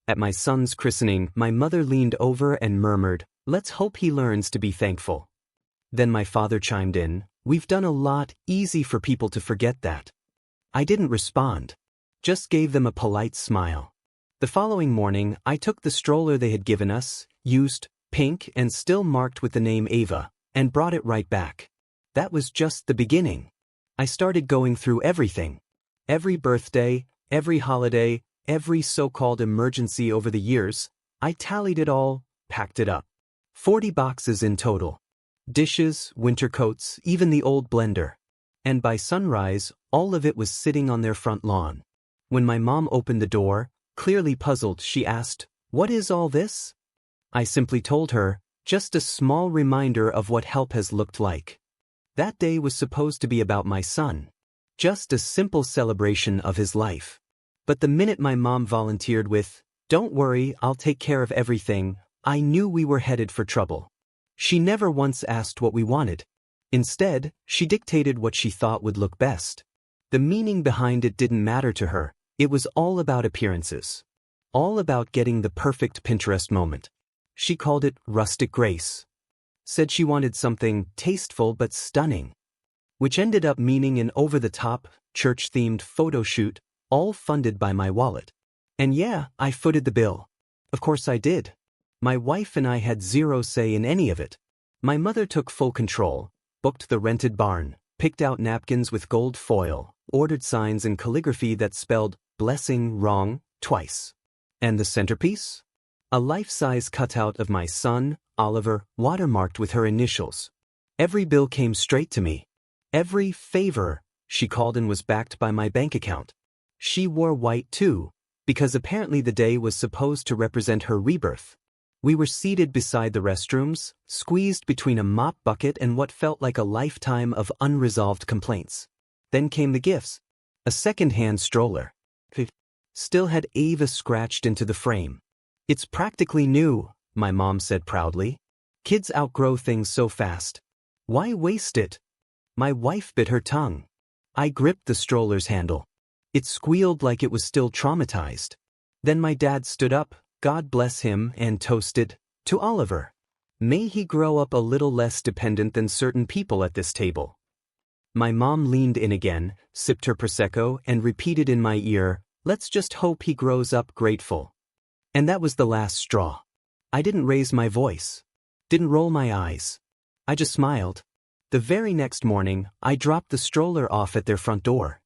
At my son's christening, my mother leaned over and murmured, "Let's hope he learns to be thankful." Then my father chimed in, "We've done a lot, easy for people to forget that." I didn't respond. Just gave them a polite smile. The following morning, I took the stroller they had given us, used, pink and still marked with the name Ava, and brought it right back. That was just the beginning. I started going through everything. Every birthday, every holiday, every so-called emergency over the years, I tallied it all, packed it up. 40 boxes in total. Dishes, winter coats, even the old blender. And by sunrise, all of it was sitting on their front lawn. When my mom opened the door, clearly puzzled, she asked, "What is all this?" I simply told her, just a small reminder of what help has looked like. That day was supposed to be about my son. Just a simple celebration of his life. But the minute my mom volunteered with, "Don't worry, I'll take care of everything," I knew we were headed for trouble. She never once asked what we wanted. Instead, she dictated what she thought would look best. The meaning behind it didn't matter to her. It was all about appearances. All about getting the perfect Pinterest moment. She called it rustic grace. Said she wanted something tasteful but stunning. Which ended up meaning an over-the-top, church-themed photo shoot, all funded by my wallet. And yeah, I footed the bill. Of course I did. My wife and I had zero say in any of it. My mother took full control, booked the rented barn, picked out napkins with gold foil, ordered signs in calligraphy that spelled blessing wrong twice. And the centerpiece? A life-size cutout of my son, Oliver, watermarked with her initials. Every bill came straight to me. Every favor she called in was backed by my bank account. She wore white too, because apparently the day was supposed to represent her rebirth. We were seated beside the restrooms, squeezed between a mop bucket and what felt like a lifetime of unresolved complaints. Then came the gifts. A second-hand stroller. Still had Ava scratched into the frame. "It's practically new," my mom said proudly. "Kids outgrow things so fast. Why waste it?" My wife bit her tongue. I gripped the stroller's handle. It squealed like it was still traumatized. Then my dad stood up, God bless him, and toasted, "To Oliver. May he grow up a little less dependent than certain people at this table." My mom leaned in again, sipped her Prosecco, and repeated in my ear, "Let's just hope he grows up grateful." And that was the last straw. I didn't raise my voice. Didn't roll my eyes. I just smiled. The very next morning, I dropped the stroller off at their front door.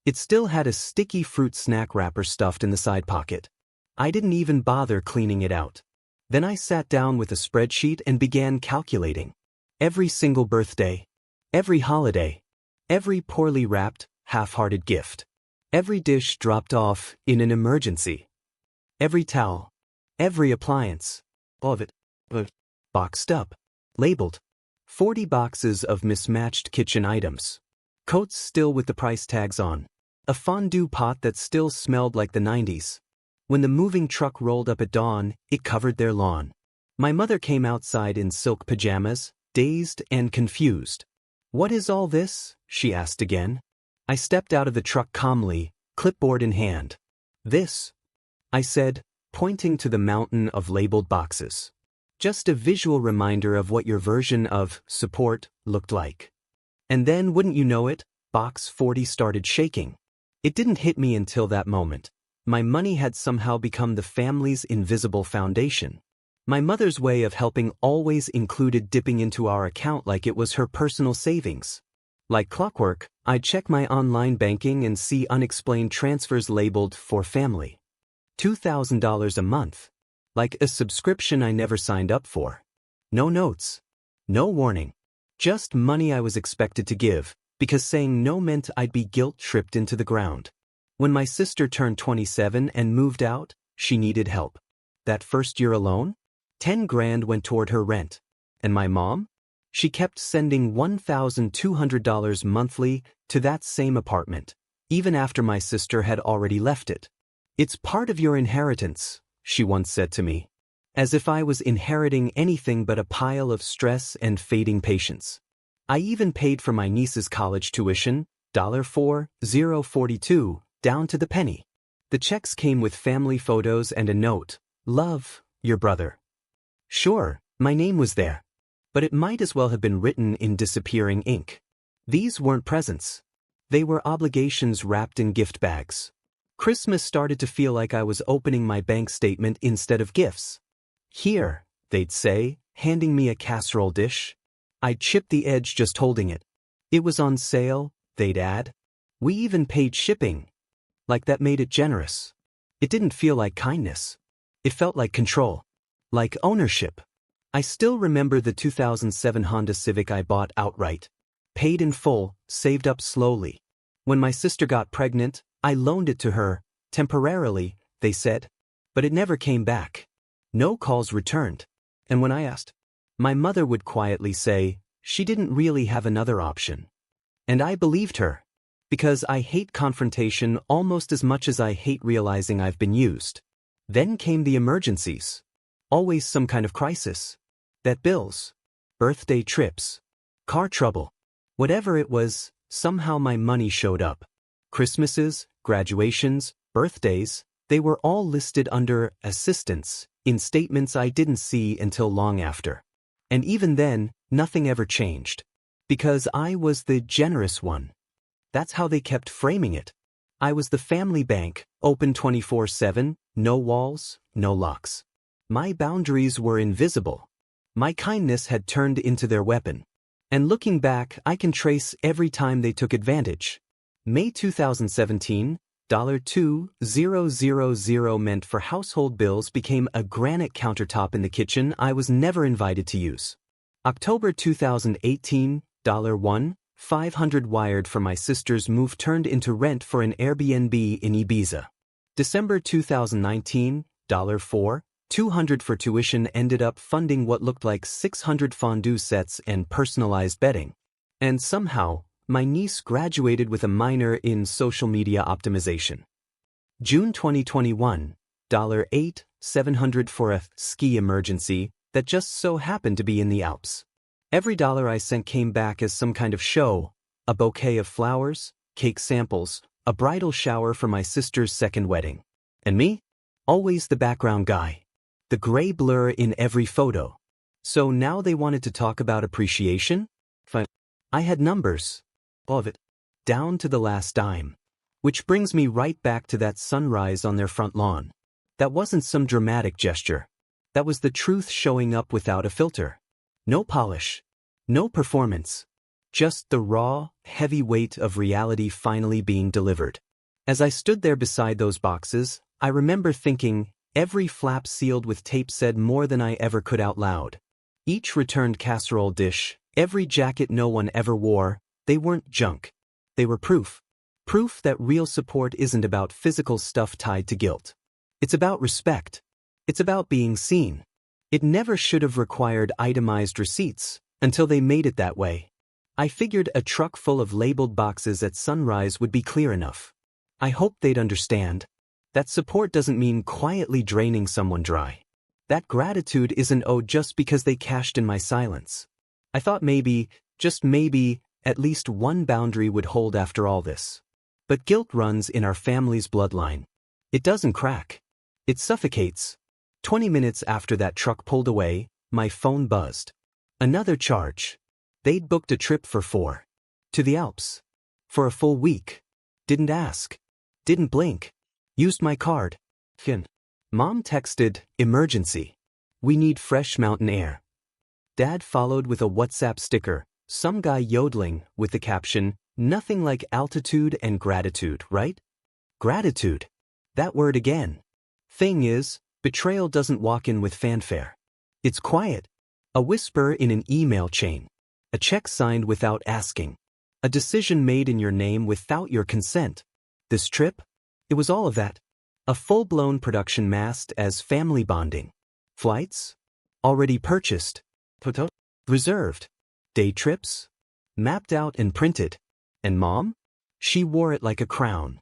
It still had a sticky fruit snack wrapper stuffed in the side pocket. I didn't even bother cleaning it out. Then I sat down with a spreadsheet and began calculating. Every single birthday. Every holiday. Every poorly wrapped, half-hearted gift. Every dish dropped off in an emergency. Every towel. Every appliance. All of it. Boxed up. Labeled. 40 boxes of mismatched kitchen items. Coats still with the price tags on. A fondue pot that still smelled like the 90s. When the moving truck rolled up at dawn, it covered their lawn. My mother came outside in silk pajamas, dazed and confused. "What is all this?" she asked again. I stepped out of the truck calmly, clipboard in hand. "This," I said, pointing to the mountain of labeled boxes. Just a visual reminder of what your version of support looked like. And then, wouldn't you know it, box 40 started shaking. It didn't hit me until that moment. My money had somehow become the family's invisible foundation. My mother's way of helping always included dipping into our account like it was her personal savings. Like clockwork, I'd check my online banking and see unexplained transfers labeled for family. $2,000 a month. Like a subscription I never signed up for. No notes. No warning. Just money I was expected to give, because saying no meant I'd be guilt-tripped into the ground. When my sister turned 27 and moved out, she needed help. That first year alone, 10 grand went toward her rent. And my mom? She kept sending $1,200 monthly to that same apartment, even after my sister had already left it. "It's part of your inheritance," she once said to me. As if I was inheriting anything but a pile of stress and fading patience. I even paid for my niece's college tuition, $4,042, down to the penny. The checks came with family photos and a note. Love, your brother. Sure, my name was there. But it might as well have been written in disappearing ink. These weren't presents. They were obligations wrapped in gift bags. Christmas started to feel like I was opening my bank statement instead of gifts. Here, they'd say, handing me a casserole dish. I'd chip the edge just holding it. It was on sale, they'd add. We even paid shipping. Like that made it generous. It didn't feel like kindness. It felt like control. Like ownership. I still remember the 2007 Honda Civic I bought outright. Paid in full, saved up slowly. When my sister got pregnant, I loaned it to her, temporarily, they said. But it never came back. No calls returned. And when I asked, my mother would quietly say, she didn't really have another option. And I believed her. Because I hate confrontation almost as much as I hate realizing I've been used. Then came the emergencies. Always some kind of crisis. That bills, birthday trips, car trouble, whatever it was, somehow my money showed up. Christmases, graduations, birthdays, they were all listed under assistance in statements I didn't see until long after. And even then, nothing ever changed. Because I was the generous one. That's how they kept framing it. I was the family bank, open 24/7, no walls, no locks. My boundaries were invisible. My kindness had turned into their weapon. And looking back, I can trace every time they took advantage. May 2017, $2,000 meant for household bills became a granite countertop in the kitchen I was never invited to use. October 2018, $1,500 wired for my sister's move turned into rent for an Airbnb in Ibiza. December 2019, $4,200 for tuition ended up funding what looked like 600 fondue sets and personalized bedding. And somehow, my niece graduated with a minor in social media optimization. June 2021, $8,700 for a ski emergency that just so happened to be in the Alps. Every dollar I sent came back as some kind of show, a bouquet of flowers, cake samples, a bridal shower for my sister's second wedding. And me? Always the background guy. The gray blur in every photo. So now they wanted to talk about appreciation? Fine. I had numbers. All of it. Down to the last dime. Which brings me right back to that sunrise on their front lawn. That wasn't some dramatic gesture. That was the truth showing up without a filter. No polish. No performance. Just the raw, heavy weight of reality finally being delivered. As I stood there beside those boxes, I remember thinking, every flap sealed with tape said more than I ever could out loud. Each returned casserole dish, every jacket no one ever wore, they weren't junk. They were proof. Proof that real support isn't about physical stuff tied to guilt. It's about respect. It's about being seen. It never should have required itemized receipts, until they made it that way. I figured a truck full of labeled boxes at sunrise would be clear enough. I hoped they'd understand. That support doesn't mean quietly draining someone dry. That gratitude isn't owed just because they cashed in my silence. I thought maybe, just maybe, at least one boundary would hold after all this. But guilt runs in our family's bloodline. It doesn't crack. It suffocates. 20 minutes after that truck pulled away, my phone buzzed. Another charge. They'd booked a trip for 4. To the Alps. For a full week. Didn't ask. Didn't blink. Used my card. Mom texted, emergency. We need fresh mountain air. Dad followed with a WhatsApp sticker, some guy yodeling, with the caption, nothing like altitude and gratitude, right? Gratitude. That word again. Thing is, betrayal doesn't walk in with fanfare. It's quiet. A whisper in an email chain. A check signed without asking. A decision made in your name without your consent. This trip? It was all of that. A full-blown production masked as family bonding. Flights? Already purchased. Reserved. Day trips? Mapped out and printed. And Mom? She wore it like a crown.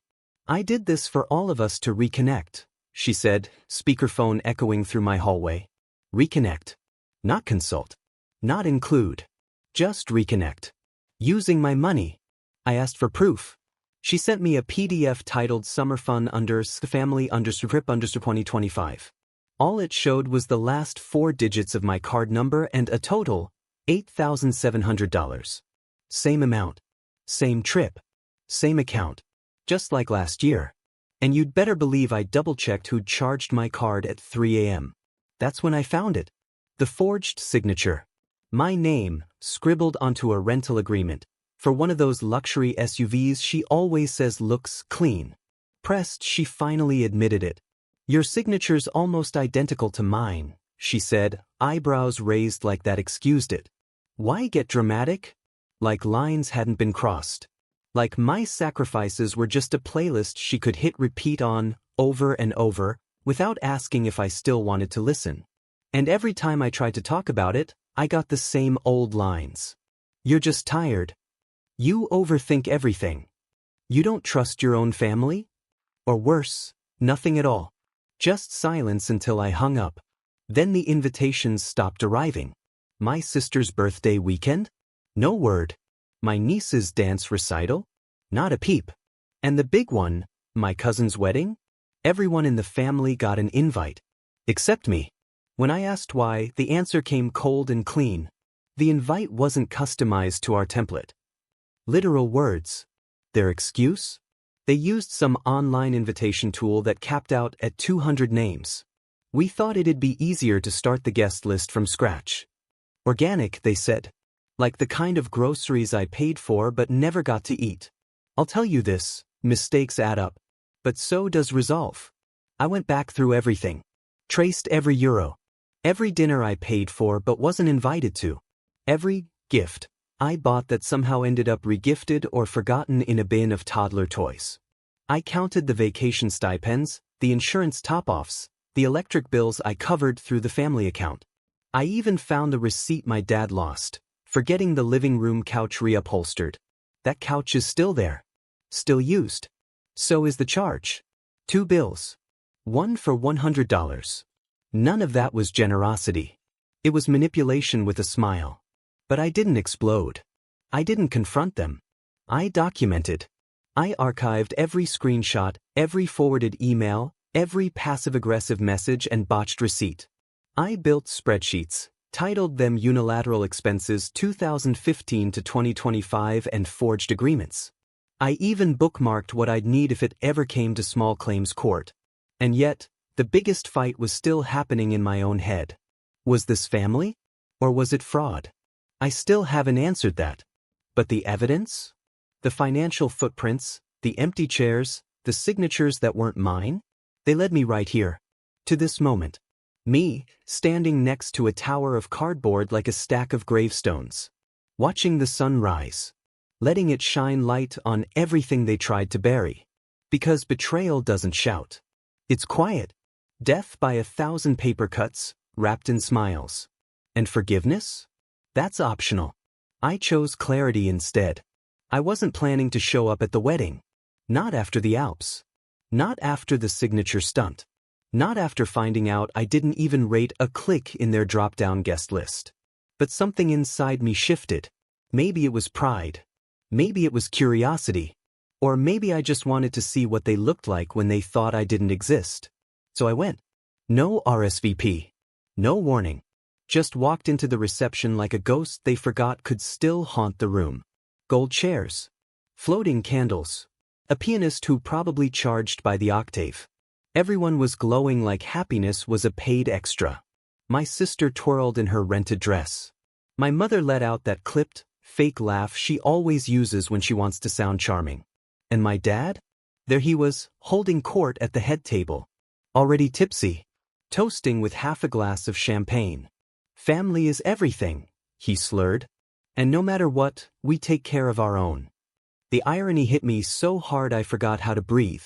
I did this for all of us to reconnect, she said, speakerphone echoing through my hallway. Reconnect. Not consult. Not include. Just reconnect. Using my money. I asked for proof. She sent me a PDF titled Summer Fun Family Trip 2025. All it showed was the last 4 digits of my card number and a total, $8,700. Same amount. Same trip. Same account. Just like last year. And you'd better believe I double-checked who'd charged my card at 3 a.m. That's when I found it. The forged signature. My name, scribbled onto a rental agreement, for one of those luxury SUVs she always says looks clean. Pressed, she finally admitted it. Your signature's almost identical to mine, she said, eyebrows raised like that excused it. Why get dramatic? Like lines hadn't been crossed. Like my sacrifices were just a playlist she could hit repeat on, over and over, without asking if I still wanted to listen. And every time I tried to talk about it, I got the same old lines. You're just tired. You overthink everything. You don't trust your own family? Or worse, nothing at all. Just silence until I hung up. Then the invitations stopped arriving. My sister's birthday weekend? No word. My niece's dance recital? Not a peep. And the big one, my cousin's wedding? Everyone in the family got an invite. Except me. When I asked why, the answer came cold and clean. The invite wasn't customized to our template. Literal words. Their excuse? They used some online invitation tool that capped out at 200 names. We thought it'd be easier to start the guest list from scratch. Organic, they said. Like the kind of groceries I paid for but never got to eat. I'll tell you this, mistakes add up. But so does resolve. I went back through everything. Traced every euro. Every dinner I paid for but wasn't invited to. Every gift I bought that somehow ended up regifted or forgotten in a bin of toddler toys. I counted the vacation stipends, the insurance top-offs, the electric bills I covered through the family account. I even found the receipt my dad lost, forgetting the living room couch reupholstered. That couch is still there. Still used. So is the charge. 2 bills. One for $100. None of that was generosity. It was manipulation with a smile. But I didn't explode. I didn't confront them. I documented. I archived every screenshot, every forwarded email, every passive-aggressive message and botched receipt. I built spreadsheets, titled them Unilateral Expenses 2015 to 2025 and forged agreements. I even bookmarked what I'd need if it ever came to small claims court. And yet, the biggest fight was still happening in my own head. Was this family? Or was it fraud? I still haven't answered that. But the evidence? The financial footprints, the empty chairs, the signatures that weren't mine? They led me right here. To this moment. Me, standing next to a tower of cardboard like a stack of gravestones. Watching the sun rise. Letting it shine light on everything they tried to bury. Because betrayal doesn't shout. It's quiet. Death by 1,000 paper cuts, wrapped in smiles. And forgiveness? That's optional. I chose clarity instead. I wasn't planning to show up at the wedding. Not after the Alps. Not after the signature stunt. Not after finding out I didn't even rate a click in their drop-down guest list. But something inside me shifted. Maybe it was pride. Maybe it was curiosity. Or maybe I just wanted to see what they looked like when they thought I didn't exist. So I went. No RSVP. No warning. Just walked into the reception like a ghost they forgot could still haunt the room. Gold chairs. Floating candles. A pianist who probably charged by the octave. Everyone was glowing like happiness was a paid extra. My sister twirled in her rented dress. My mother let out that clipped, fake laugh she always uses when she wants to sound charming. And my dad? There he was, holding court at the head table. Already tipsy. Toasting with half a glass of champagne. Family is everything, he slurred. And no matter what, we take care of our own. The irony hit me so hard I forgot how to breathe.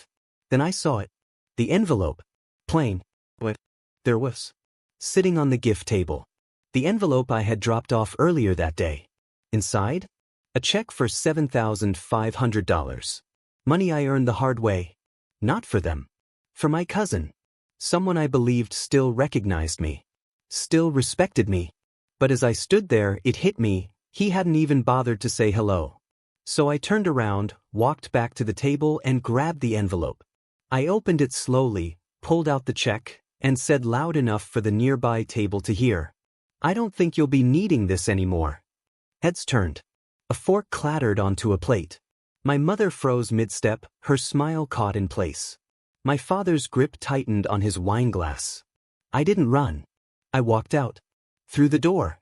Then I saw it. The envelope. Plain. But there was. Sitting on the gift table. The envelope I had dropped off earlier that day. Inside? A check for $7,500. Money I earned the hard way. Not for them. For my cousin. Someone I believed still recognized me. Still respected me. But as I stood there, it hit me, he hadn't even bothered to say hello. So I turned around, walked back to the table and grabbed the envelope. I opened it slowly, pulled out the check, and said loud enough for the nearby table to hear, "I don't think you'll be needing this anymore." Heads turned. A fork clattered onto a plate. My mother froze mid-step, her smile caught in place. My father's grip tightened on his wine glass. I didn't run. I walked out. Through the door.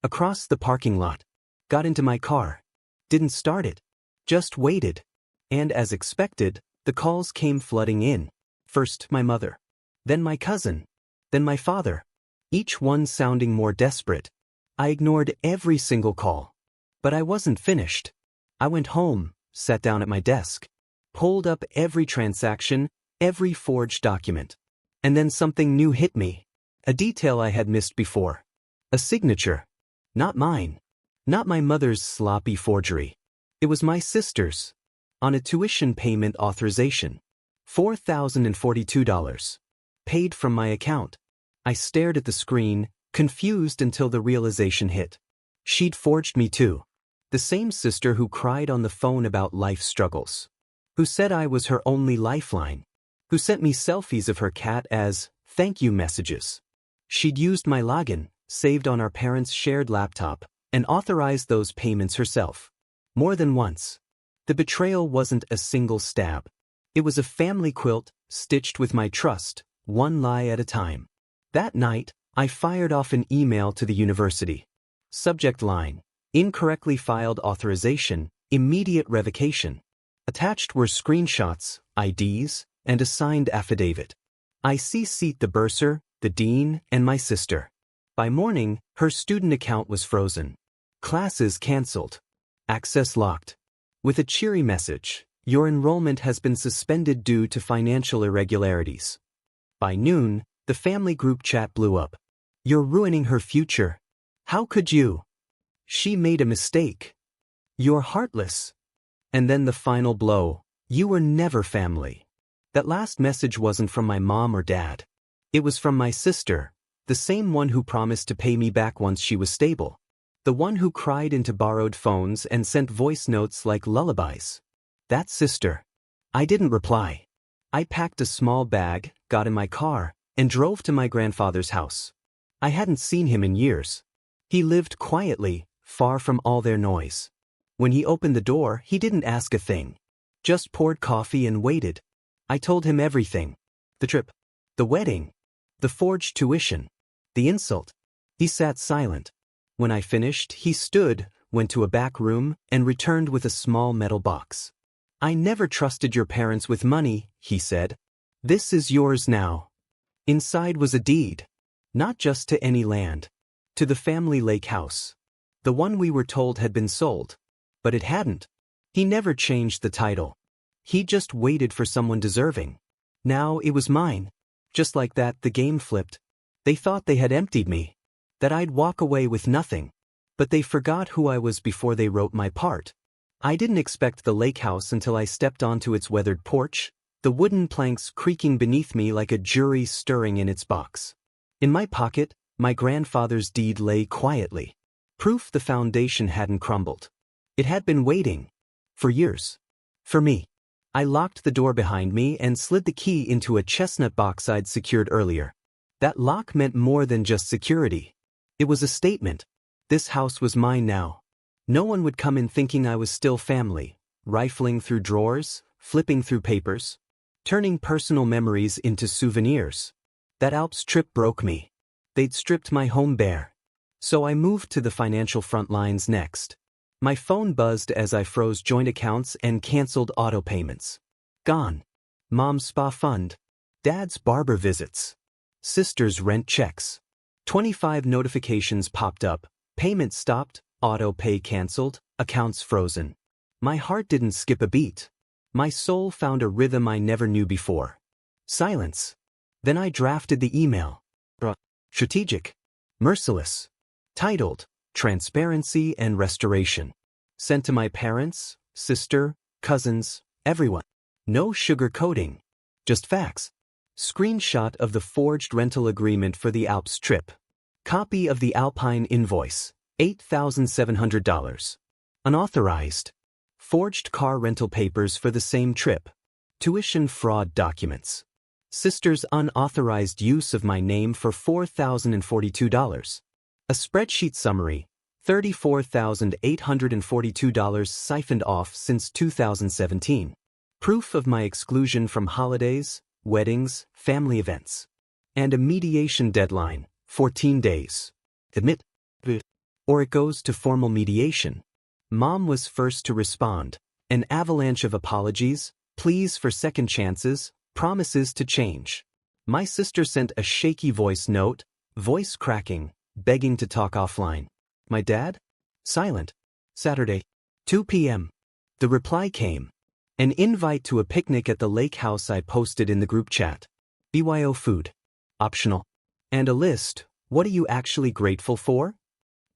Across the parking lot. Got into my car. Didn't start it. Just waited. And as expected, the calls came flooding in. First my mother. Then my cousin. Then my father. Each one sounding more desperate. I ignored every single call. But I wasn't finished. I went home, sat down at my desk, pulled up every transaction, every forged document. And then something new hit me. A detail I had missed before. A signature. Not mine. Not my mother's sloppy forgery. It was my sister's. On a tuition payment authorization. $4,042. Paid from my account. I stared at the screen, confused until the realization hit. She'd forged me too. The same sister who cried on the phone about life struggles. Who said I was her only lifeline. Who sent me selfies of her cat as thank you messages. She'd used my login, saved on our parents' shared laptop, and authorized those payments herself. More than once. The betrayal wasn't a single stab. It was a family quilt, stitched with my trust, one lie at a time. That night, I fired off an email to the university. Subject line: incorrectly filed authorization, immediate revocation. Attached were screenshots, IDs, and a signed affidavit. I CC'd the bursar, the dean, and my sister. By morning, her student account was frozen. Classes canceled. Access locked. With a cheery message, "Your enrollment has been suspended due to financial irregularities." By noon, the family group chat blew up. "You're ruining her future. How could you? She made a mistake. You're heartless." And then the final blow: "You were never family." That last message wasn't from my mom or dad. It was from my sister, the same one who promised to pay me back once she was stable. The one who cried into borrowed phones and sent voice notes like lullabies. That sister. I didn't reply. I packed a small bag, got in my car, and drove to my grandfather's house. I hadn't seen him in years. He lived quietly, far from all their noise. When he opened the door, he didn't ask a thing. Just poured coffee and waited. I told him everything. The trip. The wedding. The forged tuition. The insult. He sat silent. When I finished, he stood, went to a back room, and returned with a small metal box. "I never trusted your parents with money," he said. "This is yours now." Inside was a deed. Not just to any land. To the family lake house. The one we were told had been sold. But it hadn't. He never changed the title. He just waited for someone deserving. Now it was mine. Just like that, the game flipped. They thought they had emptied me. That I'd walk away with nothing. But they forgot who I was before they wrote my part. I didn't expect the lake house until I stepped onto its weathered porch, the wooden planks creaking beneath me like a jury stirring in its box. In my pocket, my grandfather's deed lay quietly. Proof the foundation hadn't crumbled. It had been waiting. For years. For me. I locked the door behind me and slid the key into a chestnut box I'd secured earlier. That lock meant more than just security. It was a statement. This house was mine now. No one would come in thinking I was still family, rifling through drawers, flipping through papers, turning personal memories into souvenirs. That Alps trip broke me. They'd stripped my home bare. So I moved to the financial front lines next. My phone buzzed as I froze joint accounts and canceled auto payments. Gone. Mom's spa fund. Dad's barber visits. Sister's rent checks. 25 notifications popped up. Payment stopped, auto pay canceled, accounts frozen. My heart didn't skip a beat. My soul found a rhythm I never knew before. Silence. Then I drafted the email. Strategic. Merciless. Titled, Transparency and Restoration. Sent to my parents, sister, cousins, everyone. No sugarcoating. Just facts. Screenshot of the forged rental agreement for the Alps trip. Copy of the Alpine invoice, $8,700. Unauthorized. Forged car rental papers for the same trip. Tuition fraud documents. Sister's unauthorized use of my name for $4,042. A spreadsheet summary. $34,842 siphoned off since 2017. Proof of my exclusion from holidays, weddings, family events. And a mediation deadline, 14 days. Admit. Or it goes to formal mediation. Mom was first to respond. An avalanche of apologies, pleas for second chances, promises to change. My sister sent a shaky voice note, voice cracking, begging to talk offline. My dad? Silent. Saturday, 2 p.m. The reply came. An invite to a picnic at the lake house I posted in the group chat. BYO food. Optional. And a list, what are you actually grateful for?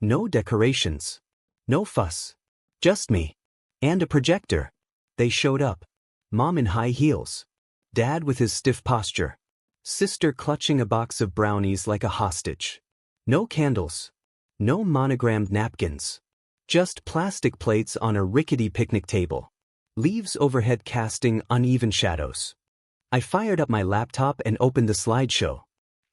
No decorations. No fuss. Just me. And a projector. They showed up. Mom in high heels. Dad with his stiff posture. Sister clutching a box of brownies like a hostage. No candles. No monogrammed napkins. Just plastic plates on a rickety picnic table. Leaves overhead casting uneven shadows. I fired up my laptop and opened the slideshow.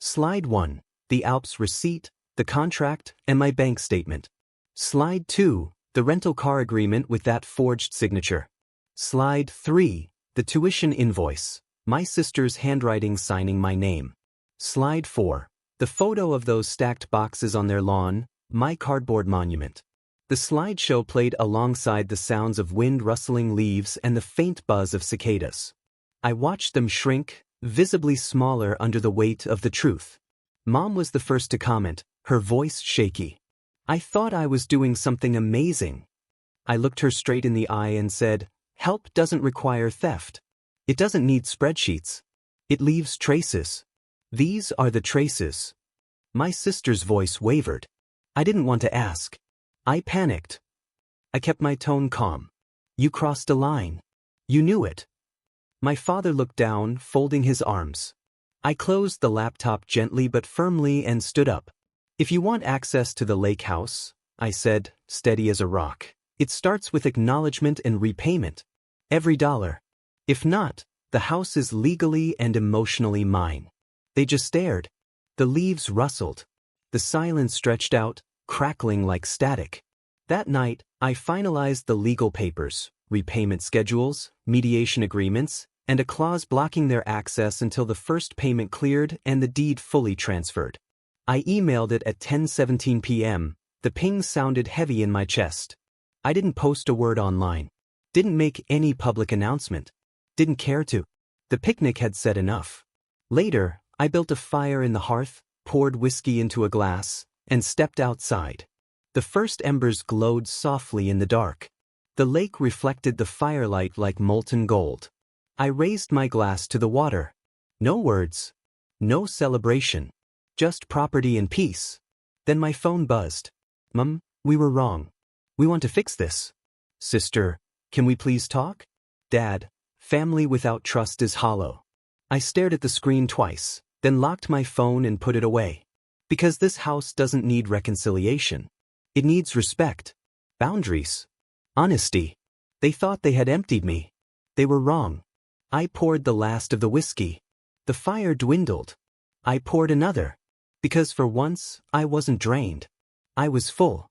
Slide 1, the Alps receipt, the contract, and my bank statement. Slide 2, the rental car agreement with that forged signature. Slide 3, the tuition invoice, my sister's handwriting signing my name. Slide 4, the photo of those stacked boxes on their lawn, my cardboard monument. The slideshow played alongside the sounds of wind rustling leaves and the faint buzz of cicadas. I watched them shrink, visibly smaller under the weight of the truth. Mom was the first to comment, her voice shaky. I thought I was doing something amazing. I looked her straight in the eye and said, help doesn't require theft. It doesn't need spreadsheets. It leaves traces. These are the traces. My sister's voice wavered. I didn't want to ask. I panicked. I kept my tone calm. You crossed a line. You knew it. My father looked down, folding his arms. I closed the laptop gently but firmly and stood up. If you want access to the lake house, I said, steady as a rock, it starts with acknowledgement and repayment. Every dollar. If not, the house is legally and emotionally mine. They just stared. The leaves rustled. The silence stretched out, crackling like static. That night, I finalized the legal papers, repayment schedules, mediation agreements, and a clause blocking their access until the first payment cleared and the deed fully transferred. I emailed it at 10:17 p.m. The ping sounded heavy in my chest. I didn't post a word online. Didn't make any public announcement. Didn't care to. The picnic had said enough. Later, I built a fire in the hearth, poured whiskey into a glass, and stepped outside. The first embers glowed softly in the dark. The lake reflected the firelight like molten gold. I raised my glass to the water. No words. No celebration. Just property and peace. Then my phone buzzed. Mum, we were wrong. We want to fix this. Sister, can we please talk? Dad, family without trust is hollow. I stared at the screen twice, then locked my phone and put it away. Because this house doesn't need reconciliation. It needs respect. Boundaries. Honesty. They thought they had emptied me. They were wrong. I poured the last of the whiskey. The fire dwindled. I poured another. Because for once, I wasn't drained. I was full.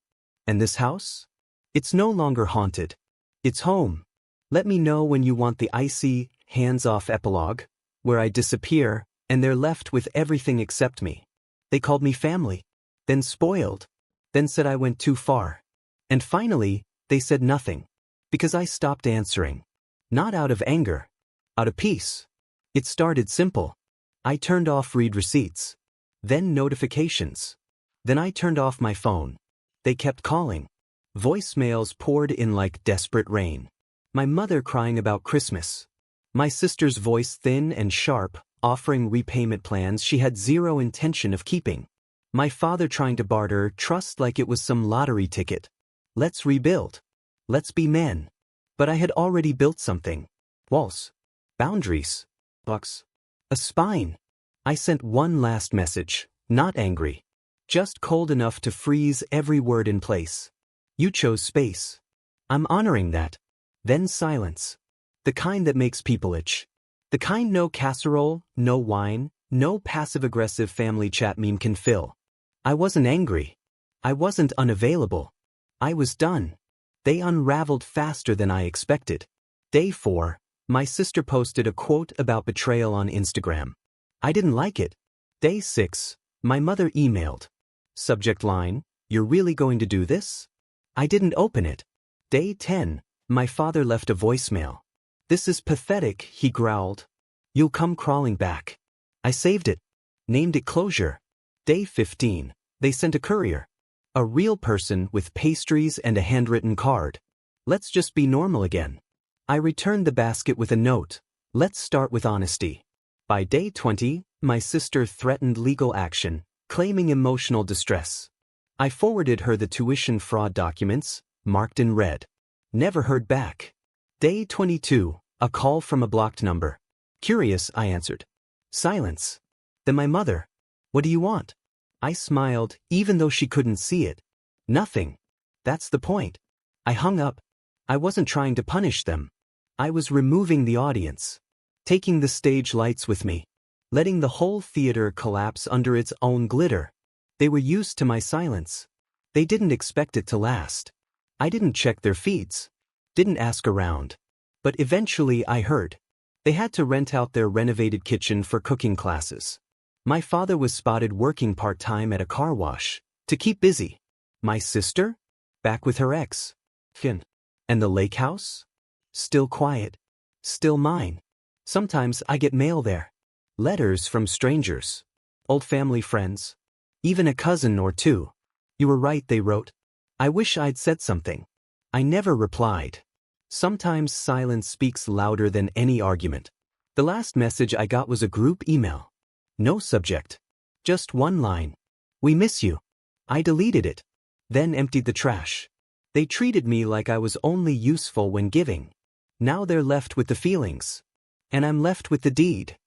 And this house? It's no longer haunted. It's home. Let me know when you want the icy, hands-off epilogue, where I disappear, and they're left with everything except me. They called me family, then spoiled, then said I went too far. And finally, they said nothing. Because I stopped answering. Not out of anger. Out of peace. It started simple. I turned off read receipts. Then notifications. Then I turned off my phone. They kept calling. Voicemails poured in like desperate rain. My mother crying about Christmas. My sister's voice thin and sharp, offering repayment plans she had zero intention of keeping. My father trying to barter trust like it was some lottery ticket. Let's rebuild. Let's be men. But I had already built something. Walls. Boundaries. Box. A spine. I sent one last message, not angry. Just cold enough to freeze every word in place. You chose space. I'm honoring that. Then silence. The kind that makes people itch. The kind no casserole, no wine, no passive-aggressive family chat meme can fill. I wasn't angry. I wasn't unavailable. I was done. They unraveled faster than I expected. Day 4, my sister posted a quote about betrayal on Instagram. I didn't like it. Day 6, my mother emailed. Subject line, "You're really going to do this?" I didn't open it. Day 10, my father left a voicemail. "This is pathetic," he growled. "You'll come crawling back." I saved it. Named it Closure. Day 15, they sent a courier. A real person with pastries and a handwritten card. "Let's just be normal again." I returned the basket with a note. "Let's start with honesty." By day 20, my sister threatened legal action, claiming emotional distress. I forwarded her the tuition fraud documents, marked in red. Never heard back. Day 22, a call from a blocked number. Curious, I answered. Silence. Then my mother. "What do you want?" I smiled, even though she couldn't see it. "Nothing. That's the point." I hung up. I wasn't trying to punish them. I was removing the audience. Taking the stage lights with me. Letting the whole theater collapse under its own glitter. They were used to my silence. They didn't expect it to last. I didn't check their feeds. Didn't ask around. But eventually I heard. They had to rent out their renovated kitchen for cooking classes. My father was spotted working part-time at a car wash, to keep busy. My sister? Back with her ex. And the lake house? Still quiet. Still mine. Sometimes I get mail there. Letters from strangers. Old family friends. Even a cousin or two. "You were right," they wrote. I wish I'd said something. I never replied. Sometimes silence speaks louder than any argument. The last message I got was a group email. No subject. Just one line. "We miss you." I deleted it. Then emptied the trash. They treated me like I was only useful when giving. Now they're left with the feelings. And I'm left with the deed.